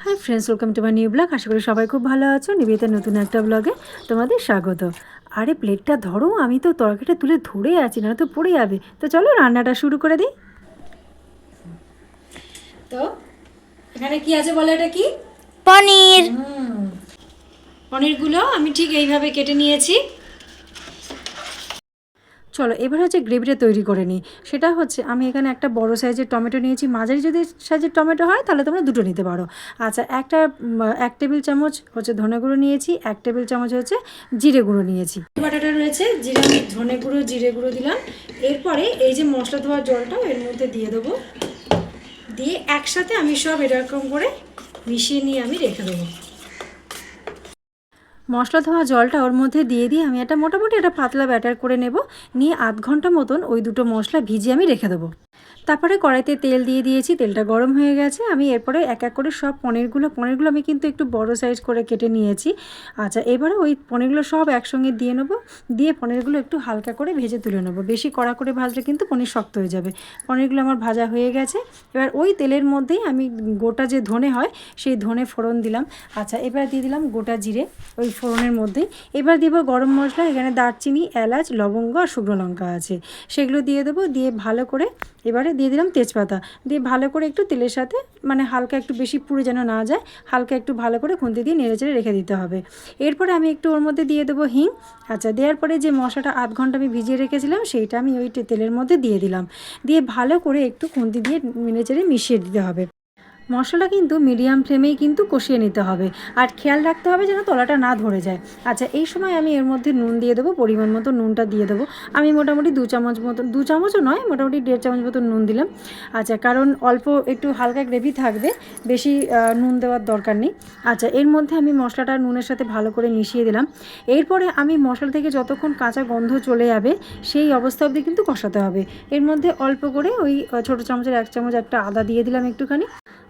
High friends, welcome to my new blog. আশা করি সবাই খুব ভালো আছো। নিবেদিতার নতুন একটা ব্লগে তোমাদের স্বাগত। আরে প্লেটটা ধরো, আমি তো তরকারিটা তুলে ধরে আছি, না তো পড়ে যাবে। তো চলো রান্নাটা শুরু করে দিই। তো এখানে কি আছে বলো, এটা কি? পনির। পনিরগুলো আমি ঠিক এইভাবে কেটে নিয়েছি। চলো এবার হচ্ছে গ্রেভিটা তৈরি করে নিই। সেটা হচ্ছে আমি এখানে একটা বড় সাইজের টমেটো নিয়েছি। মাঝারি যদি সাইজের টমেটো হয় তাহলে তোমরা দুটো নিতে পারো। আচ্ছা, এক টেবিল চামচ হচ্ছে ধনে গুঁড়ো নিয়েছি, 1 টেবিল চামচ হচ্ছে জিরে গুঁড়ো নিয়েছি। বাটাটা রয়েছে, ধনে গুঁড়ো জিরে গুঁড়ো দিলাম। এরপরে এই যে মশলা ধোয়ার জলটাও এর মধ্যে দিয়ে দেবো। দিয়ে একসাথে আমি সব এরকম করে মিশিয়ে নিয়ে আমি রেখে দেবো। মশলা ধোয়া জলটা ওর মধ্যে দিয়ে আমি মোটামুটি একটা পাতলা ব্যাটার করে নেব। নিয়ে আধ ঘন্টা মতন ওই দুটো মশলা ভিজিয়ে আমি রেখে দেবো। তারপরে কড়াইতে তেল দিয়ে দিয়েছি, তেলটা গরম হয়ে গেছে। আমি এরপরে এক এক করে সব পনিরগুলো আমি কিন্তু একটু বড় সাইজ করে কেটে নিয়েছি। আচ্ছা, এবারে ওই পনিরগুলো সব একসঙ্গে দিয়ে নেবো। দিয়ে পনিরগুলো একটু হালকা করে ভেজে তুলে নেবো। বেশি কড়া করে ভাজলে কিন্তু পনির শক্ত হয়ে যাবে। পনিরগুলো আমার ভাজা হয়ে গেছে। এবার ওই তেলের মধ্যেই আমি গোটা যে ধনে হয় সেই ধনে ফোড়ন দিলাম। আচ্ছা, এবার দিয়ে দিলাম গোটা জিরে ওই ফোড়নের মধ্যেই। এবার দেবো গরম মশলা, এখানে দারচিনি, এলাচ, লবঙ্গ আর শুকনো লঙ্কা আছে, সেগুলো দিয়ে দেবো। দিয়ে ভালো করে এবারে দিয়ে দিলাম তেজপাতা। দিয়ে ভালো করে একটু তেলের সাথে হালকা একটু বেশি পুড়ে যেন না যায়, হালকা একটু ভালো করে খুন্তি দিয়ে নেড়েচেড়ে রেখে দিতে হবে। এরপরে আমি একটু ওর মধ্যে দিয়ে দেবো হিং। আচ্ছা, দেওয়ার পরে যে মশলাটা আধ ঘন্টা আমি ভিজিয়ে রেখেছিলাম সেইটা আমি ওই তেলের মধ্যে দিয়ে দিলাম। দিয়ে ভালো করে একটু খুন্তি দিয়ে নেড়েচেড়ে মিশিয়ে দিতে হবে। মশলা কিন্তু মিডিয়াম ফ্লেমেই কিন্তু কষিয়ে নিতে হবে। আর খেয়াল রাখতে হবে যেন তলাটা না ধরে যায়। আচ্ছা, এই সময় আমি এর মধ্যে নুন দিয়ে দেবো, পরিমাণ মতো নুনটা দিয়ে দেবো। আমি মোটামুটি 2 চামচ মতো, 2 চামচও নয়, মোটামুটি 1.5 চামচ মতো নুন দিলাম। আচ্ছা, কারণ অল্প একটু হালকা গ্রেভি থাকবে, বেশি নুন দেওয়ার দরকার নেই। আচ্ছা, এর মধ্যে আমি মশলাটা নুনের সাথে ভালো করে মিশিয়ে দিলাম। এরপরে আমি মশলা থেকে যতক্ষণ কাঁচা গন্ধ চলে যাবে সেই অবস্থা অবধি কিন্তু কষাতে হবে। এর মধ্যে অল্প করে ওই ছোটো চামচের 1 চামচ একটা আদা দিয়ে দিলাম একটুখানি।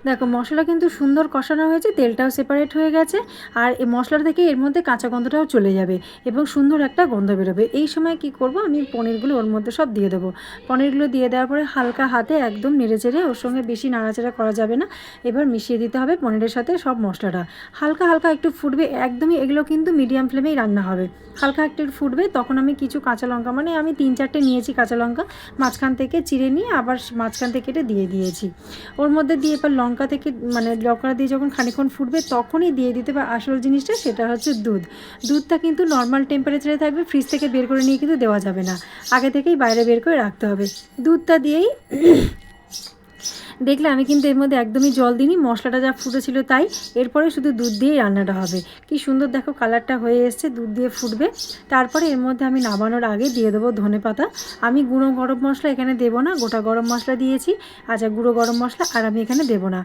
দেখো মশলা কিন্তু সুন্দর কষানো হয়েছে, তেলটাও সেপারেট হয়ে গেছে। আর এই মশলা থেকে এর মধ্যে কাঁচা গন্ধটাও চলে যাবে এবং সুন্দর একটা গন্ধ বেরোবে। এই সময় কি করব, আমি পনিরগুলো ওর মধ্যে সব দিয়ে দেবো। পনিরগুলো দিয়ে দেওয়ার পরে হালকা হাতে একদম নেড়েচেড়ে, ওর সঙ্গে বেশি নাড়াচাড়া করা যাবে না। এবার মিশিয়ে দিতে হবে পনিরের সাথে সব মশলাটা। হালকা হালকা একটু ফুটবে, একদমই এগুলো কিন্তু মিডিয়াম ফ্লেমেই রান্না হবে। হালকা একটু ফুটবে, তখন আমি কিছু কাঁচা লঙ্কা, আমি 3-4টে নিয়েছি কাঁচা লঙ্কা, মাঝখান থেকে চিড়ে নিয়ে আবার মাঝখান থেকে কেটে দিয়ে দিয়েছি ওর মধ্যে। দিয়ে এবার লঙ্কা থেকে লঙ্কা দিয়ে যখন খানিকক্ষণ ফুটবে তখনই দিয়ে দিতে হবে আসল জিনিসটা, সেটা হচ্ছে দুধটা কিন্তু নর্মাল টেম্পারেচারে থাকবে, ফ্রিজ থেকে বের করে নিয়ে কিন্তু দেওয়া যাবে না, আগে থেকেই বাইরে বের করে রাখতে হবে। দুধটা দিয়েই দেখলে আমি কিন্তু এর মধ্যে একদমই জল দিইনি, মশলাটা যা ফুটেছিল তাই। এরপরে শুধু দুধ দিয়েই রান্নাটা হবে। কি সুন্দর দেখো কালারটা হয়ে এসছে, দুধ দিয়ে ফুটবে। তারপরে এর মধ্যে আমি নামানোর আগে দিয়ে দেবো ধনেপাতা। আমি গুঁড়ো গরম মশলা এখানে দেবো না, গোটা গরম মশলা দিয়েছি। আচ্ছা, গুঁড়ো গরম মশলা আর আমি এখানে দেবো না।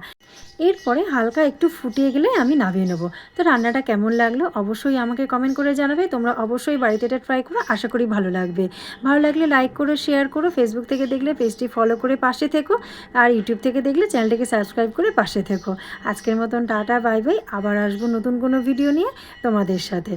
এরপরে হালকা একটু ফুটিয়ে গেলে আমি নামিয়ে নেবো। তো রান্নাটা কেমন লাগলো অবশ্যই আমাকে কমেন্ট করে জানাবে। তোমরা অবশ্যই বাড়িতে এটা ট্রাই করো, আশা করি ভালো লাগবে। ভালো লাগলে লাইক করো, শেয়ার করো। ফেসবুক থেকে দেখলে পেজটি ফলো করে পাশে থেকো। আর ইউটিউব থেকে দেখলে চ্যানেলটিকে সাবস্ক্রাইব করে পাশে থেকো। আজকের মতন টাটা, বাই বাই। আবার আসবো নতুন কোনো ভিডিও নিয়ে তোমাদের সাথে।